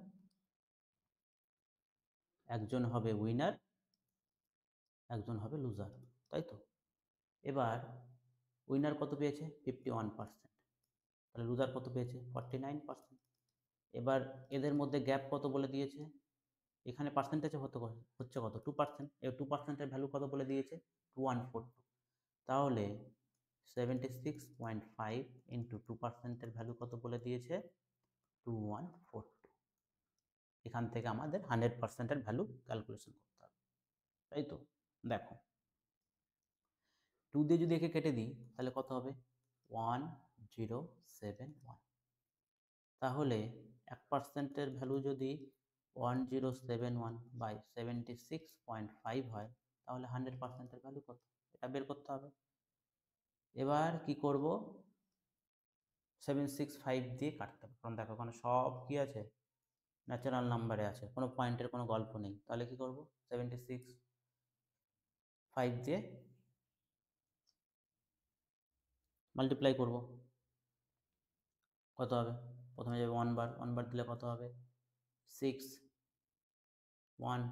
একজন হবে উইনার, একজন হবে লুজার, তাই তো? এবার উইনার কত পেয়েছে? 51%। তাহলে লুজার কত পেয়েছে? 49%। এবার এদের মধ্যে গ্যাপ কত বলে দিয়েছে? এখানে পার্সেন্টেজে হচ্ছে কত? 2%। এই 2%-এর ভ্যালু কত বলে দিয়েছে? 2142। তাহলে 76.5 ইন্টু 2%-এর ভ্যালু কত বলে দিয়েছে? 2142। এখান থেকে আমাদের 100%-এর ভ্যালু ক্যালকুলেশন করতে হবে, তাই তো? দেখো 2 দিয়ে যদি একে কেটে দিই তাহলে কত হবে? 1071। তাহলে 1%-এর ভ্যালু যদি 1071/76.5 হয়, তাহলে 100%-এর ভ্যালু কত? এটা বের করতে হবে। এবার কি করব? 765 দিয়ে কাটতে হবে, কারণ দেখো ওখানে সব কি আছে? ন্যাচারাল নাম্বারে আছে, কোনো পয়েন্টের কোনো গল্প নেই। তাহলে কি করব? 765 দিয়ে মাল্টিপ্লাই করব। কত হবে? প্রথমে যাবে 1 বার, 1 বার দিলে কত হবে? 6 1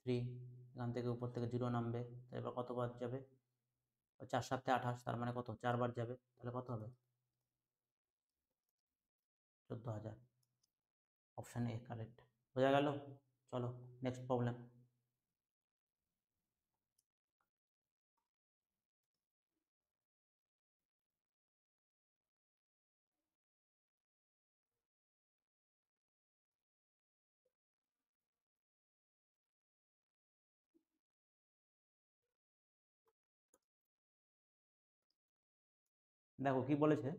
3, এখান থেকে উপর থেকে 0 নামবে, এবার কত বার যাবে? 4 7 28, তার মানে কত? 4 বার যাবে, তাহলে কত হবে? 14,000। Option A correct. বোঝা গেল? চলো নেক্সট প্রবলেম। দেখো কি বলেছে,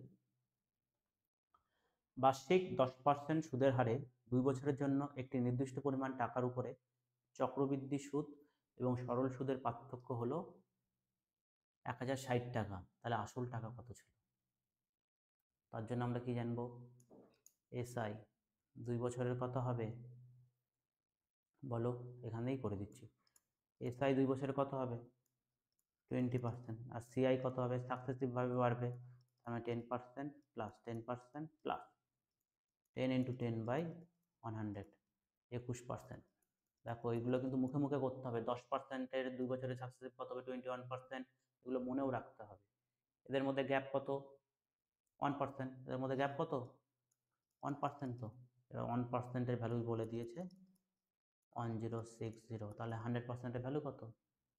বার্ষিক 10% সুদের হারে 2 বছরের জন্য একটি নির্দিষ্ট পরিমাণ টাকার উপরে চক্রবৃদ্ধি সুদ এবং সরল সুদের পার্থক্য হলো 1060 টাকা। তাহলে আসল টাকা কত ছিল? তার জন্য আমরা কি জানবো? এসআই 2 বছরের কত হবে বলো? এখানেই করে দিচ্ছি। এসআই 2 বছরের কত হবে? 20%। আর সিআই কত হবে? সাকসেসিভভাবে বাড়বে, তার মানে 10% প্লাস 10% প্লাস 10 × 10/100, 21%। দেখো এগুলো কিন্তু মুখে মুখে করতে হবে। 10%-এর 2 বছরের সাকসেসিভ কত হবে? 21%। এগুলো মনেও রাখতে হবে। এদের মধ্যে গ্যাপ কত? 1%। এদের মধ্যে গ্যাপ কত? 1%। তো এবার 1%-এর ভ্যালু বলে দিয়েছে 1060। তাহলে 100%-এর ভ্যালু কত?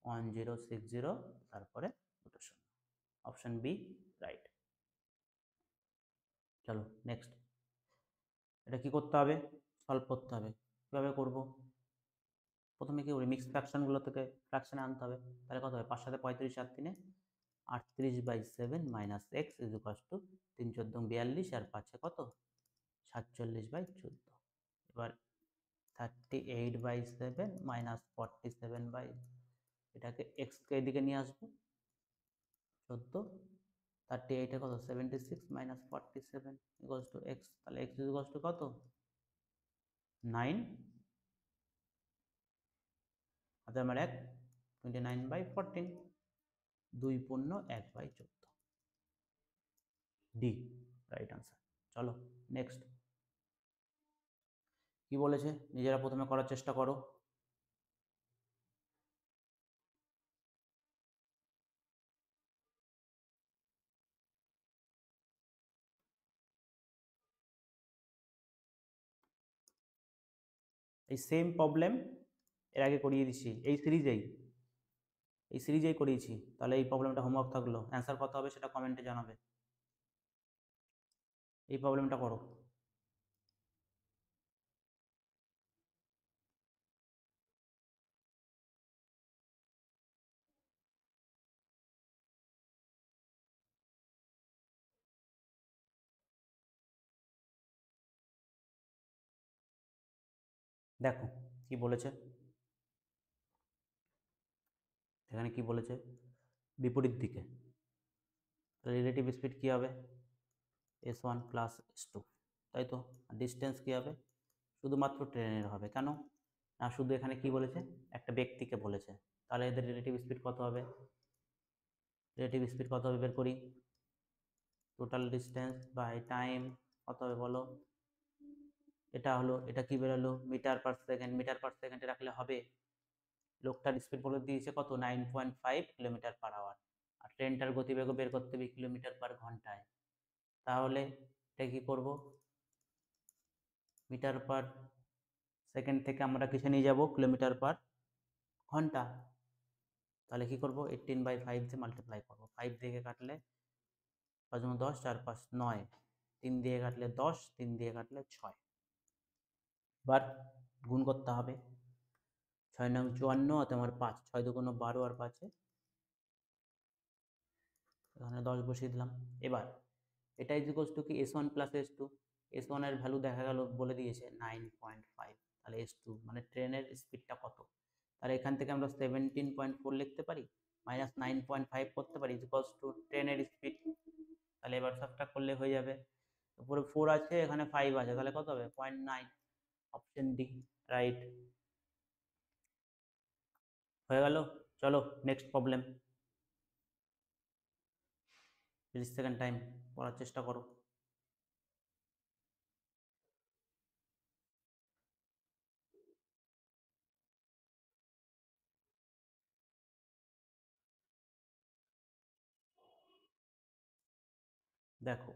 1060, তারপরে দুটো শূন্য। Option B right. চলো নেক্সট। এটা কি করতে হবে? সলভ করতে হবে। কীভাবে করব? প্রথমে কি করি, মিক্স ফ্র্যাকশনগুলো থেকে ফ্র্যাকশনে আনতে হবে। তাহলে কত হবে? 5 × 7 = 35, 4 × 3 = 38/7 minus x is equal to 3 × 14 = 42, আর 5 কত? 47/14। এবার 38/7 মাইনাস 47 বাই, এটাকে এক্সকে এদিকে নিয়ে আসবো 14, 38 কত? 76 মাইনাস 47 ইকুয়ালস টু এক্স। তাহলে এক্স ইজ ইকুয়ালস টু কত? 9, হাতে আমার 1, 29/14, 2 পূর্ণ 1/14। D right answer. চলো নেক্সট। কি বলেছে নিজেরা প্রথমে করার চেষ্টা করো। এই সেম প্রবলেম এর আগে করিয়ে দিছি, এই সিরিজেই করিয়েছি। তাহলে এই প্রবলেমটা হোমওয়ার্ক থাকলো। অ্যান্সার কত হবে সেটা কমেন্টে জানাবে। এই প্রবলেমটা করো। দেখো কি বলেছে এখানে, কি বলেছে? বিপরীত দিকে। রিলেটিভ স্পিড কি হবে? s1 প্লাস s2, তাই তো। ডিস্টেন্স কি হবে? শুধুমাত্র ট্রেনের হবে। কেন না? শুধু এখানে কি বলেছে? একটা ব্যক্তিকে বলেছে। তাহলে এদের রিলেটিভ স্পিড কত হবে? রিলেটিভ স্পিড কত হবে বের করি। টোটাল ডিস্টেন্স বাই টাইম কত হবে বলো? এটা হলো, এটা কি বেরোলো? Metre per second. Metre per সেকেন্ডে রাখলে হবে। লোকটার স্পিড বলে দিয়েছে কত? 9.5 কিলোমিটার পার আওয়ার। আর ট্রেনটার গতিবেগও বের করতে হবে কিলোমিটার পার ঘন্টায়। তাহলে এটা কি করব? মিটার পার সেকেন্ড থেকে আমরা কিসে নিয়ে যাব? কিলোমিটার পার ঘন্টা। তাহলে কি করব? 18/5 দিয়ে মাল্টিপ্লাই করবো। 5 দিয়ে কাটলে 5 × 10, 4 × 5 = 9, 3 দিয়ে কাটলে 10, 3 দিয়ে কাটলে 6। এবার গুণ করতে হবে। 6 × 9 = 54, আর তোমার 5, 6 × 2 = 12, আর 5 এখানে 10 বসিয়ে দিলাম। এবার এটা ইজ ইকুয়ালস টু কি? s1 plus s2। s1 এর ভ্যালু দেখা গেল বলে দিয়েছে 9.5। তাহলে s2 মানে ট্রেনের স্পিডটা কত? তাহলে এখান থেকে আমরা 17.4 লিখতে পারি, মাইনাস 9.5 করতে পারি, ইজ ইকুয়ালস টু ট্রেনের স্পিড। তাহলে এবার সবটা করলে হয়ে যাবে। উপরে 4 আছে, এখানে 5 আছে, তাহলে কত হবে? 0.9। Option D right. হয়ে গেল। চলো নেক্সট প্রবলেম। 30 সেকেন্ড টাইম, পড়ার চেষ্টা করো। দেখো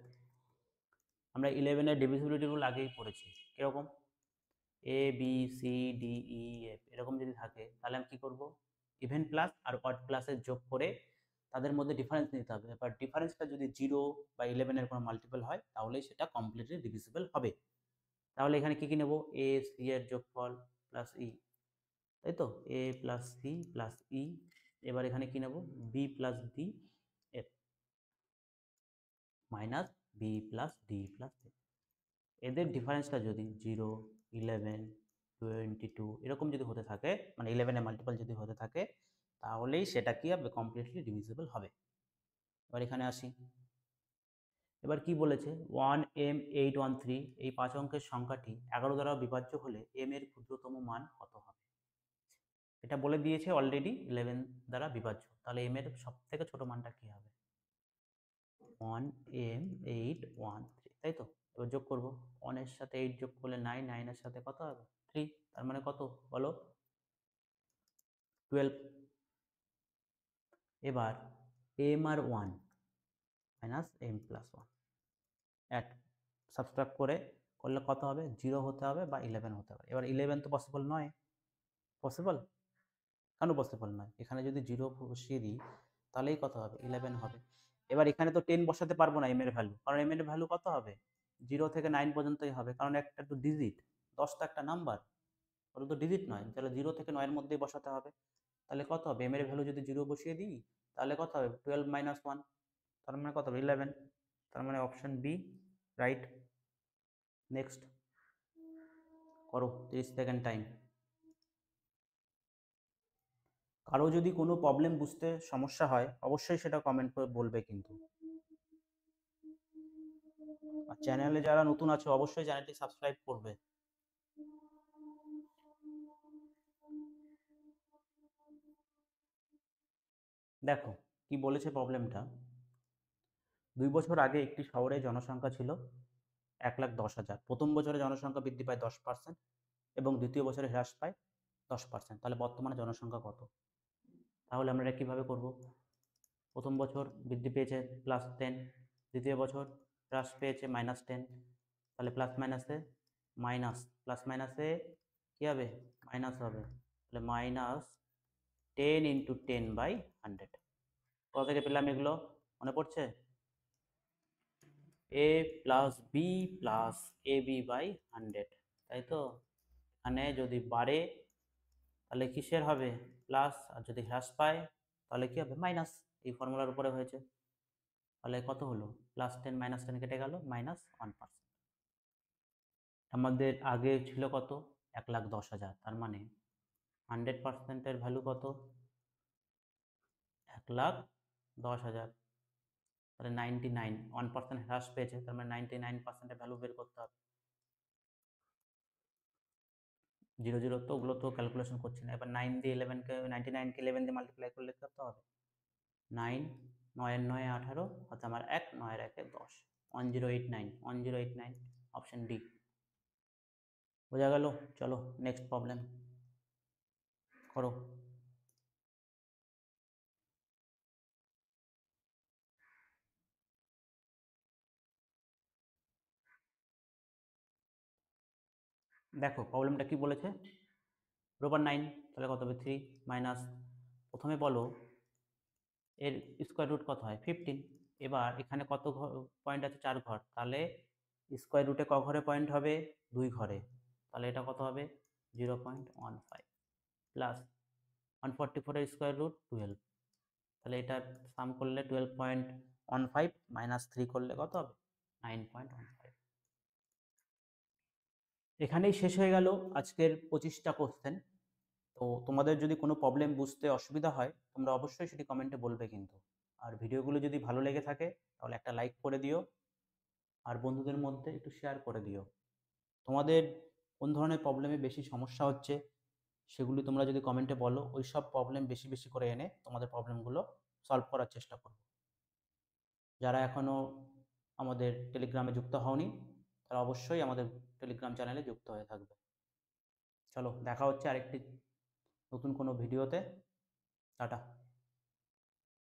আমরা 11-এর ডিভিজিবিলিটি রুল আগেই পড়েছি। কিরকম? A B C D E F এরকম যদি থাকে তাহলে আমি কী করবো, ইভেন প্লাস আর অড প্লাসের যোগ করে তাদের মধ্যে ডিফারেন্স নিতে হবে। এবার ডিফারেন্সটা যদি 0 বা 11-এর কোনো মাল্টিপল হয় তাহলেই সেটা কমপ্লিটলি ডিভিজিবল হবে। তাহলে এখানে কী কী নেব, এ সি এর যোগফল প্লাস ই, তাই তো, A plus C plus E. এবার এখানে কী নেব, B plus D F minus B plus D plus F. এদের ডিফারেন্সটা যদি 0, 11, 22 এরকম যদি হতে থাকে, মানে 11-এর মাল্টিপল যদি হতে থাকে, তাহলেই সেটা কি হবে, কমপ্লিটলি ডিভিজিবল হবে। এবার এখানে আসি। এবার কি বলেছে, 1m813 এই 5 অঙ্কের সংখ্যাটি 11 দ্বারা বিভাজ্য হলে m এর ক্ষুদ্রতম মান কত হবে। এটা বলে দিয়েছে অলরেডি 11 দ্বারা বিভাজ্য, তাহলে m এর সব থেকে ছোট মানটা কি হবে, 1m813, তাই তো। এবার যোগ করব, 1 এর সাথে 8 যোগ করলে 9, 9 এর সাথে কত হবে 3, তার মানে কত বলো, 12। এবার m আর 1 minus m plus 1 add subtract করলে কত হবে, 0 হতে হবে বা 11 হতে হবে। এবার 11 তো পসিবল নয়, পসিবল কেন পসিবল নয়, এখানে যদি 0 বসিয়ে দিই তাহলেই কত হবে, 11 হবে। এবার এখানে তো 10 বসাতে পারবো না m এর ভ্যালু, কারণ m এর ভ্যালু কত হবে, 0 থেকে 9 পর্যন্তই হবে, কারণ একটা তো ডিজিট, 10 তো একটা নাম্বার, ওটা তো ডিজিট নয়, তাহলে 0 থেকে 9 এর মধ্যেই বসাতে হবে। তাহলে কত হবে, m এর ভ্যালু যদি 0 বসিয়ে দিই তাহলে কত হবে, 12 মাইনাস 1, তার মানে কত হবে 11, তার মানে অপশন বি রাইট। নেক্সট করো, 30 সেকেন্ড টাইম। কারো যদি কোনো প্রবলেম বুঝতে সমস্যা হয় অবশ্যই সেটা কমেন্ট করে বলবে কিন্তু। আর চ্যানেলে যারা নতুন আছে অবশ্যই চ্যানেলটি সাবস্ক্রাইব করবে। দেখো কি বলেছে প্রবলেমটা, 2 বছর আগে একটি শহরে জনসংখ্যা ছিল 1,10,000। প্রথম বছরে জনসংখ্যা বৃদ্ধি পায় 10% এবং দ্বিতীয় বছরে হ্রাস পায় 10%। তাহলে বর্তমানে জনসংখ্যা কত। তাহলে আমরা এটা কীভাবে করব, প্রথম বছর বৃদ্ধি পেয়েছে +10, দ্বিতীয় বছর হ্রাস পেয়েছে -10, তাহলে প্লাস মাইনাসে মাইনাস, প্লাস মাইনাসে কী হবে, মাইনাস হবে, তাহলে -10 × 10/100। কোথা থেকে পেলাম এগুলো মনে পড়ছে, a plus B plus AB/100, তাই তো। এখানে যদি বাড়ে তাহলে কিসের হবে প্লাস, আর যদি হ্রাস পায় তাহলে কি হবে মাইনাস, এই ফর্মুলার উপরে হয়েছে। তাহলে কত হলো, +10 -10 কেটে গেল, -1%। আমাদের আগে ছিল কত, 1,10,000, তার মানে 100%-এর ভ্যালু কত, 1,10,000। তাহলে 99, 1% হ্রাস পেয়েছে, তার মানে 99%-এর ভ্যালু বের করতে হবে। 0 0 তো ওগুলো তো ক্যালকুলেশন করছি না। এবার 9 দিয়ে 11কে, 99কে 11 দিয়ে মাল্টিপ্লাই করলে কত হবে, 9, 9 9 18, অর্থাৎ আমার 1, 9 1 10, 1089, 1089, অপশন ডি। বোঝা গেল। চলো নেক্সট প্রবলেম করো। দেখো প্রবলেমটা কি বলেছে, রোবার 9, তাহলে কত হবে 3 মাইনাস, প্রথমে বলো এর স্কোয়ার রুট কত হয় 15। এবার এখানে কত পয়েন্ট আছে, 4 ঘর, তাহলে স্কোয়ার রুটে ক ঘরে পয়েন্ট হবে, 2 ঘরে, তাহলে এটা কত হবে 0.15 প্লাস 144 এর স্কোয়ার রুট 12, তাহলে এটা সাম করলে 12.15 মাইনাস 3 করলে কত হবে 9.15। এখানেই শেষ হয়ে গেল আজকের 25টা কোশ্চেন। তো তোমাদের যদি কোনো প্রবলেম বুঝতে অসুবিধা হয় তোমরা অবশ্যই সেটি কমেন্টে বলবে কিন্তু। আর ভিডিওগুলো যদি ভালো লেগে থাকে তাহলে একটা লাইক করে দিও, আর বন্ধুদের মধ্যে একটু শেয়ার করে দিও। তোমাদের কোন ধরনের প্রবলেমে বেশি সমস্যা হচ্ছে সেগুলি তোমরা যদি কমেন্টে বলো, ওই সব প্রবলেম বেশি বেশি করে এনে তোমাদের প্রবলেমগুলো সলভ করার চেষ্টা করব। যারা এখনও আমাদের টেলিগ্রামে যুক্ত হওনি তারা অবশ্যই আমাদের টেলিগ্রাম চ্যানেলে যুক্ত হয়ে থাকবে। চলো দেখা হচ্ছে আরেকটি নতুন কোনো ভিডিওতে। টাটা।